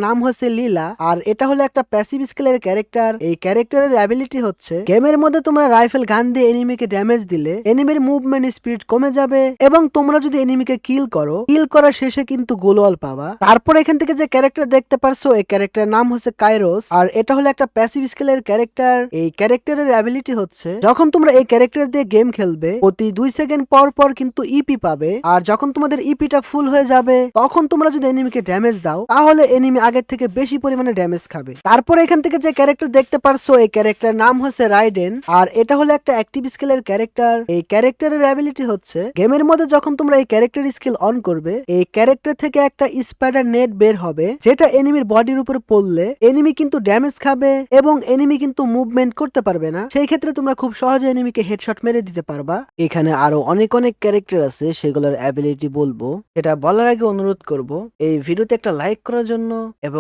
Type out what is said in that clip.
নাম হচ্ছে লীলা, আর এটা হলো একটা প্যাসিভ স্কেলের ক্যারেক্টার। এই ক্যারেক্টারের অ্যাবিলিটি হচ্ছে গেমের মধ্যে তোমরা রাইফেল গান দিয়ে এনিমিকে ড্যামেজ দিলে এনিমির মুভমেন্ট স্পিড কমে যাবে, এবং তোমরা যদি এনিমিকে কিল করার শেষে কিন্তু গোলওয়াল পাবা। তারপর এখান থেকে যে ক্যারেক্টার দেখতে পারছো এই ক্যারেক্টারের নাম হচ্ছে কাইরোস, আর এটা হলো একটা প্যাসিভ স্কেলের ক্যারেক্টার। এই ক্যারেক্টারের অ্যাবিলিটি হচ্ছে যখন তোমরা এই ক্যারেক্টার দিয়ে গেম খেলবে প্রতি 2 সেকেন্ড পর পর কিন্তু ইপি পাবে, আর যখন তোমাদের ইপিটা ফুল হয়ে যাবে তখন তোমরা যদি এনিমিকে ড্যামেজ দাও তাহলে এনিমি আগের থেকে বেশি পরিমাণে ড্যামেজ খাবে। তারপর এখান থেকে যে ক্যারেক্টার দেখতে পারছো এই ক্যারেক্টার নাম হচ্ছে রাইডেন, আর এটা হলো একটা অ্যাক্টিভ স্কিলের ক্যারেক্টার। এই ক্যারেক্টারের অ্যাবিলিটি হচ্ছে গেমের মধ্যে যখন তোমরা এই ক্যারেক্টার স্কিল অন করবে এই ক্যারেক্টার থেকে একটা স্পাইডার নেট বের হবে, যেটা এনিমির বডির উপর পড়লে এনিমি কিন্তু ড্যামেজ খাবে এবং এনিমি কিন্তু মুভমেন্ট করতে পারবে না। সেই ক্ষেত্রে তোমরা খুব সহজে এনিমিকে হেডশট মেরে দিতে পারবা। এখানে আরো অনেক ক্যারেক্টার আছে, সেগুলোর অ্যাবিলিটি বলবো। এটা বলার আগে অনুরোধ করব এই ভিডিওতে একটা লাইক করার জন্য,